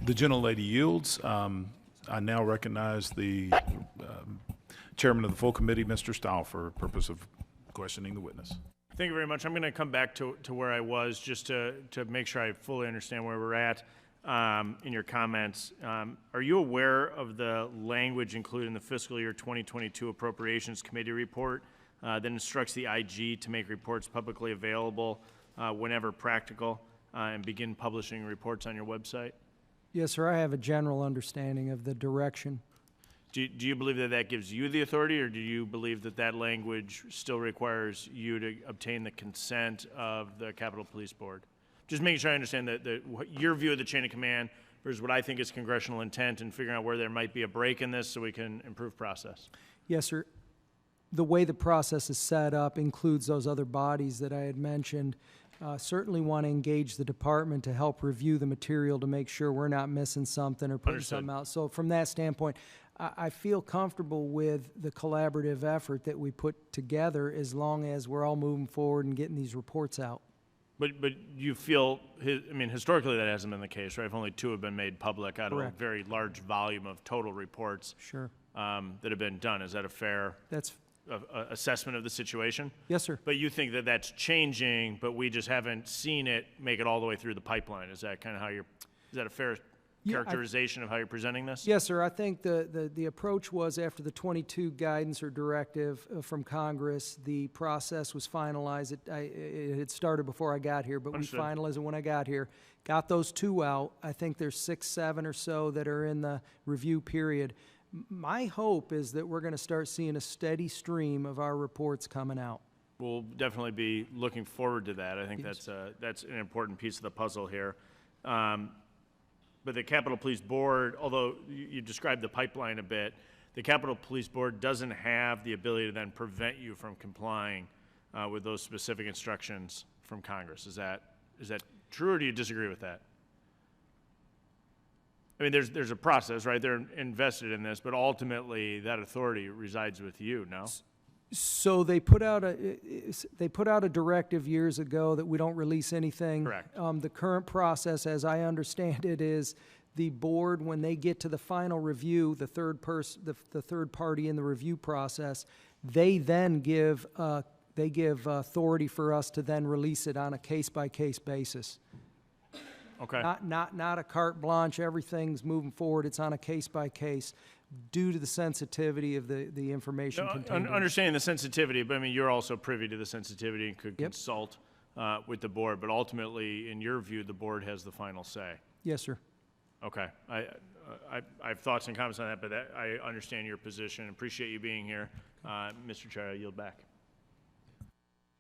The gentlelady yields. I now recognize the chairman of the full committee, Mr. Steil, for purpose of questioning the witness. Thank you very much. I'm going to come back to where I was just to make sure I fully understand where we're at in your comments. Are you aware of the language included in the fiscal year 2022 Appropriations Committee report that instructs the IG to make reports publicly available whenever practical and begin publishing reports on your website? Yes, sir. I have a general understanding of the direction. Do you believe that that gives you the authority, or do you believe that that language still requires you to obtain the consent of the Capitol Police Board? Just making sure I understand your view of the chain of command versus what I think is congressional intent, and figuring out where there might be a break in this so we can improve process. Yes, sir. The way the process is set up includes those other bodies that I had mentioned. Certainly want to engage the department to help review the material to make sure we're not missing something or putting Understood. something out. So from that standpoint, I feel comfortable with the collaborative effort that we put together as long as we're all moving forward and getting these reports out. But you feel, I mean, historically that hasn't been the case, right? If only 2 have been made public out Correct. of a very large volume of total reports Sure. that have been done. Is that a fair That's assessment of the situation? yes, sir. But you think that that's changing, but we just haven't seen it make it all the way through the pipeline. Is that kind of how is that a fair characterization of how you're presenting this? Yes, sir. I think the approach was after the 22 guidance or directive from Congress, the process was finalized. It had started before I got here, but Understood. we finalized it when I got here. Got those 2 out. I think there's 6, 7 or so that are in the review period. My hope is that we're going to start seeing a steady stream of our reports coming out. We'll definitely be looking forward to that. I think Yes. that's an important piece of the puzzle here. But the Capitol Police Board, although you described the pipeline a bit, the Capitol Police Board doesn't have the ability to then prevent you from complying with those specific instructions from Congress. Is that true, or do you disagree with that? I mean, there's a process, right? They're invested in this, but ultimately that authority resides with you, no? So they put out a directive years ago that we don't release anything. Correct. The current process, as I understand it, is the board, when they get to the final review, the third party in the review process, they then give authority for us to then release it on a case-by-case basis. Okay. Not a carte blanche. Everything's moving forward. It's on a case-by-case. Due to the sensitivity of the information contained. Understanding the sensitivity, but I mean, you're also privy to the sensitivity and could consult with the board, but ultimately, in your view, the board has the final say. Yes, sir. Okay. I have thoughts and comments on that, but I understand your position. Appreciate you being here. Mr. Chair, I yield back.